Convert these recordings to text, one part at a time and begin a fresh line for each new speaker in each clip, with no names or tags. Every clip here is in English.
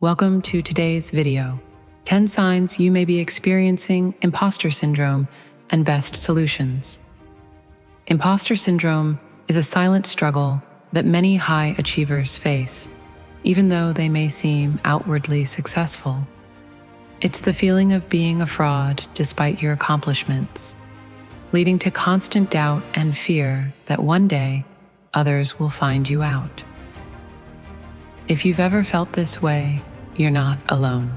Welcome to today's video, 10 signs you may be experiencing imposter syndrome and best solutions. Imposter syndrome is a silent struggle that many high achievers face, even though they may seem outwardly successful. It's the feeling of being a fraud despite your accomplishments, leading to constant doubt and fear that one day others will find you out. If you've ever felt this way, you're not alone.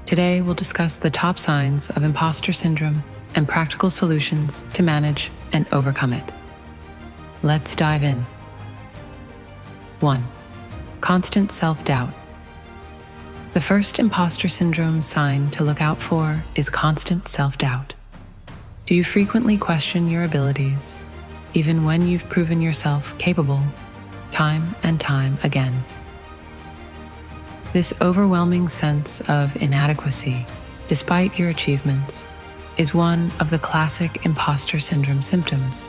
Today, we'll discuss the top signs of imposter syndrome and practical solutions to manage and overcome it. Let's dive in. 1. Constant self-doubt. The first imposter syndrome sign to look out for is constant self-doubt. Do you frequently question your abilities, even when you've proven yourself capable, time and time again? This overwhelming sense of inadequacy, despite your achievements, is one of the classic imposter syndrome symptoms.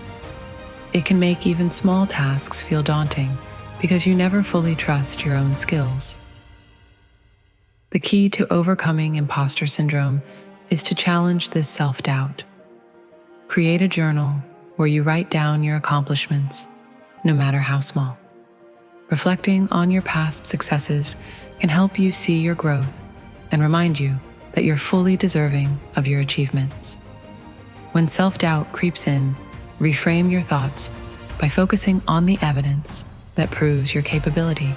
It can make even small tasks feel daunting because you never fully trust your own skills. The key to overcoming imposter syndrome is to challenge this self-doubt. Create a journal where you write down your accomplishments, no matter how small. Reflecting on your past successes can help you see your growth and remind you that you're fully deserving of your achievements. When self-doubt creeps in, reframe your thoughts by focusing on the evidence that proves your capability.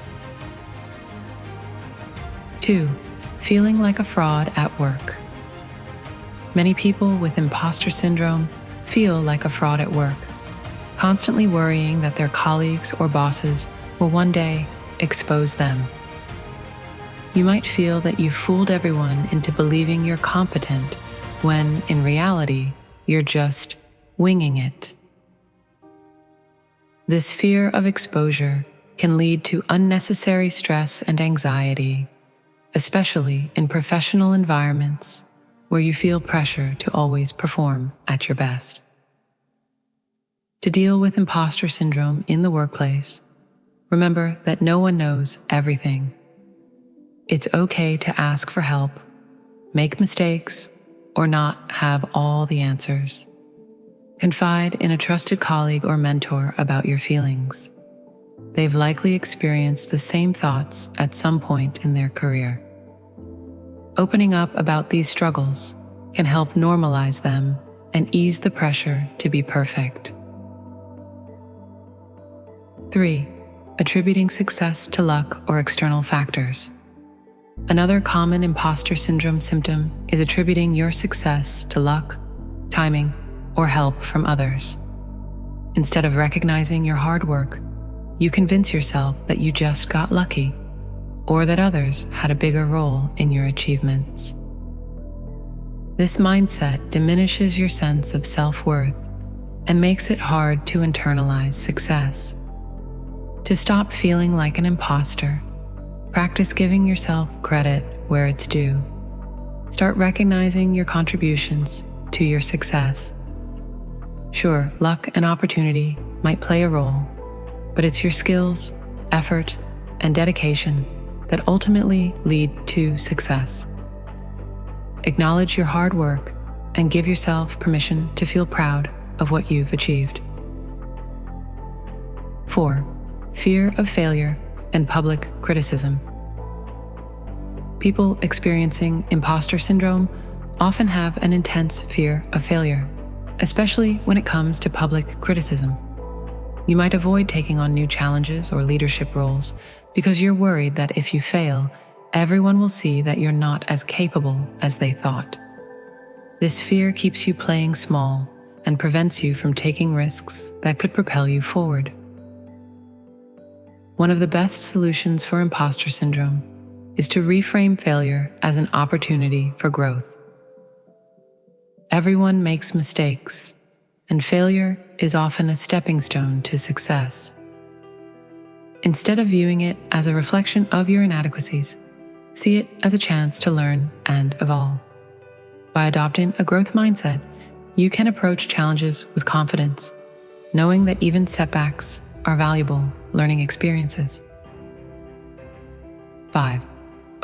2. Feeling like a fraud at work. Many people with imposter syndrome feel like a fraud at work, constantly worrying that their colleagues or bosses will one day expose them. You might feel that you've fooled everyone into believing you're competent when, in reality, you're just winging it. This fear of exposure can lead to unnecessary stress and anxiety, especially in professional environments where you feel pressure to always perform at your best. To deal with imposter syndrome in the workplace, remember that no one knows everything. It's okay to ask for help, make mistakes, or not have all the answers. Confide in a trusted colleague or mentor about your feelings. They've likely experienced the same thoughts at some point in their career. Opening up about these struggles can help normalize them and ease the pressure to be perfect. 3. Attributing success to luck or external factors. Another common imposter syndrome symptom is attributing your success to luck, timing, or help from others. Instead of recognizing your hard work, you convince yourself that you just got lucky, or that others had a bigger role in your achievements. This mindset diminishes your sense of self-worth and makes it hard to internalize success. To stop feeling like an imposter, practice giving yourself credit where it's due. Start recognizing your contributions to your success. Sure, luck and opportunity might play a role, but it's your skills, effort, and dedication that ultimately lead to success. Acknowledge your hard work and give yourself permission to feel proud of what you've achieved. 4. Fear of failure and public criticism. People experiencing imposter syndrome often have an intense fear of failure, especially when it comes to public criticism. You might avoid taking on new challenges or leadership roles because you're worried that if you fail, everyone will see that you're not as capable as they thought. This fear keeps you playing small and prevents you from taking risks that could propel you forward. One of the best solutions for imposter syndrome is to reframe failure as an opportunity for growth. Everyone makes mistakes, and failure is often a stepping stone to success. Instead of viewing it as a reflection of your inadequacies, see it as a chance to learn and evolve. By adopting a growth mindset, you can approach challenges with confidence, knowing that even setbacks are valuable learning experiences. 5.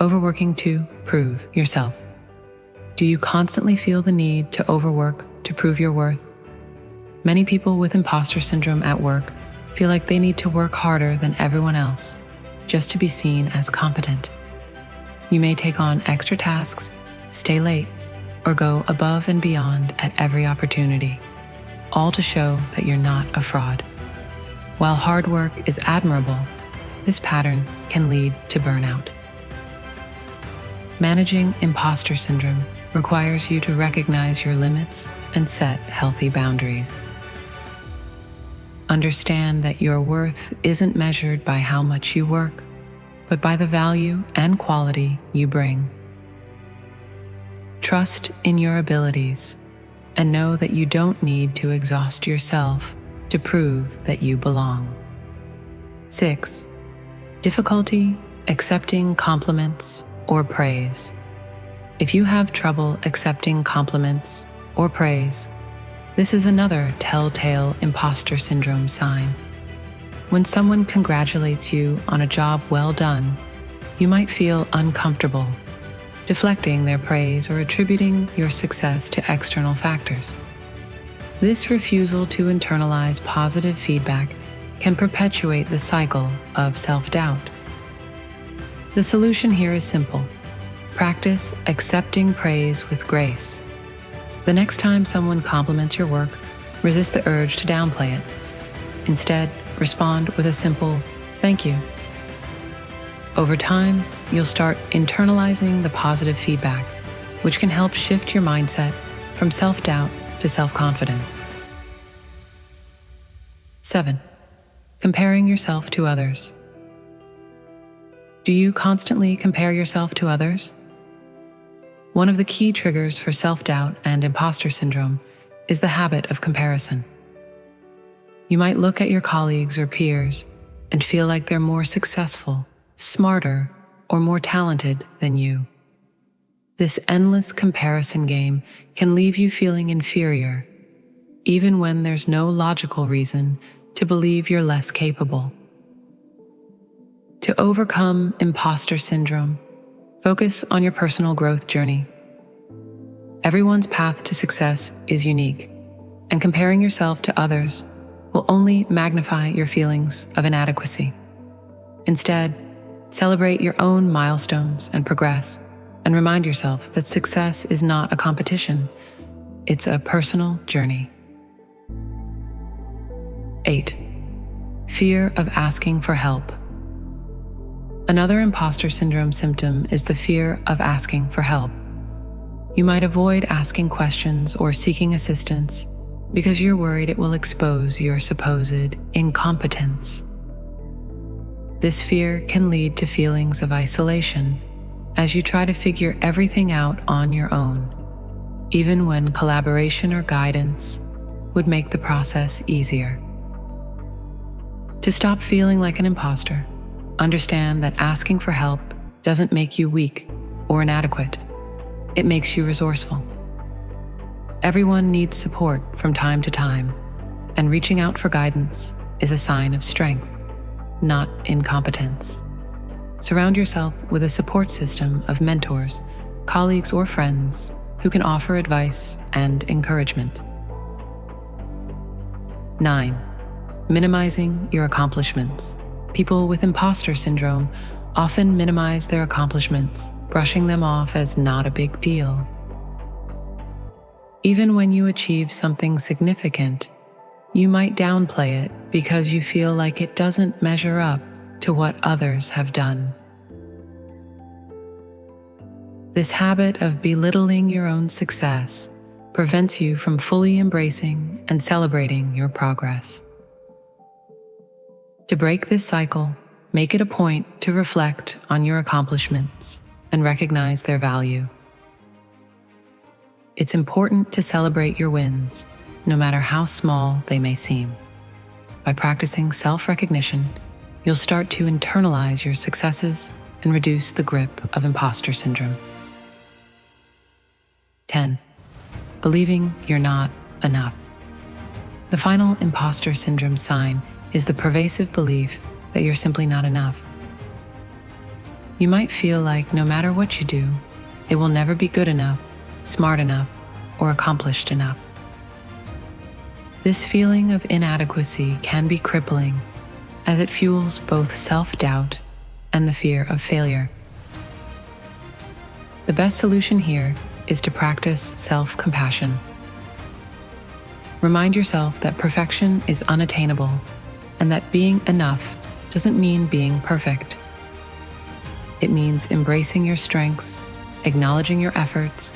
Overworking to prove yourself. Do you constantly feel the need to overwork to prove your worth? Many people with imposter syndrome at work feel like they need to work harder than everyone else just to be seen as competent. You may take on extra tasks, stay late, or go above and beyond at every opportunity, all to show that you're not a fraud. While hard work is admirable, this pattern can lead to burnout. Managing imposter syndrome requires you to recognize your limits and set healthy boundaries. Understand that your worth isn't measured by how much you work, but by the value and quality you bring. Trust in your abilities and know that you don't need to exhaust yourself to prove that you belong. 6. Difficulty accepting compliments or praise. If you have trouble accepting compliments or praise, this is another telltale imposter syndrome sign. When someone congratulates you on a job well done, you might feel uncomfortable, deflecting their praise or attributing your success to external factors. This refusal to internalize positive feedback can perpetuate the cycle of self-doubt. The solution here is simple. Practice accepting praise with grace. The next time someone compliments your work, resist the urge to downplay it. Instead, respond with a simple "thank you." Over time, you'll start internalizing the positive feedback, which can help shift your mindset from self-doubt to self-confidence. 7. Comparing yourself to others. Do you constantly compare yourself to others? One of the key triggers for self-doubt and imposter syndrome is the habit of comparison. You might look at your colleagues or peers and feel like they're more successful, smarter, or more talented than you. This endless comparison game can leave you feeling inferior, even when there's no logical reason to believe you're less capable. To overcome imposter syndrome, focus on your personal growth journey. Everyone's path to success is unique, and comparing yourself to others will only magnify your feelings of inadequacy. Instead, celebrate your own milestones and progress, and remind yourself that success is not a competition, it's a personal journey. 8. Fear of asking for help. Another imposter syndrome symptom is the fear of asking for help. You might avoid asking questions or seeking assistance because you're worried it will expose your supposed incompetence. This fear can lead to feelings of isolation as you try to figure everything out on your own, even when collaboration or guidance would make the process easier. To stop feeling like an imposter, understand that asking for help doesn't make you weak or inadequate. It makes you resourceful. Everyone needs support from time to time, and reaching out for guidance is a sign of strength, not incompetence. Surround yourself with a support system of mentors, colleagues, or friends who can offer advice and encouragement. 9. Minimizing your accomplishments. People with imposter syndrome often minimize their accomplishments, brushing them off as not a big deal. Even when you achieve something significant, you might downplay it because you feel like it doesn't measure up to what others have done. This habit of belittling your own success prevents you from fully embracing and celebrating your progress. To break this cycle, make it a point to reflect on your accomplishments and recognize their value. It's important to celebrate your wins, no matter how small they may seem. By practicing self-recognition, you'll start to internalize your successes and reduce the grip of imposter syndrome. 10. Believing you're not enough. The final imposter syndrome sign is the pervasive belief that you're simply not enough. You might feel like no matter what you do, it will never be good enough, smart enough, or accomplished enough. This feeling of inadequacy can be crippling, as it fuels both self-doubt and the fear of failure. The best solution here is to practice self-compassion. Remind yourself that perfection is unattainable and that being enough doesn't mean being perfect. It means embracing your strengths, acknowledging your efforts,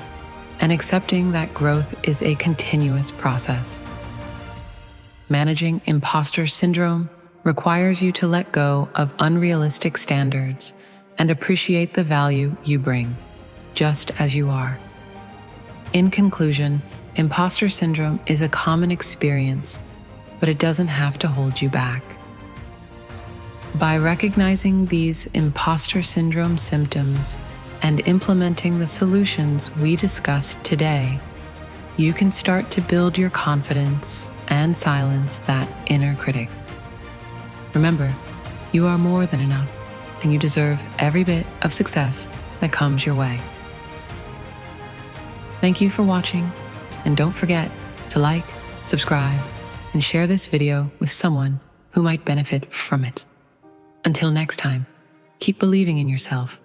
and accepting that growth is a continuous process. Managing imposter syndrome requires you to let go of unrealistic standards and appreciate the value you bring, just as you are. In conclusion, imposter syndrome is a common experience, but it doesn't have to hold you back. By recognizing these imposter syndrome symptoms and implementing the solutions we discussed today, you can start to build your confidence and silence that inner critic. Remember, you are more than enough, and you deserve every bit of success that comes your way. Thank you for watching, and don't forget to like, subscribe, and share this video with someone who might benefit from it. Until next time, keep believing in yourself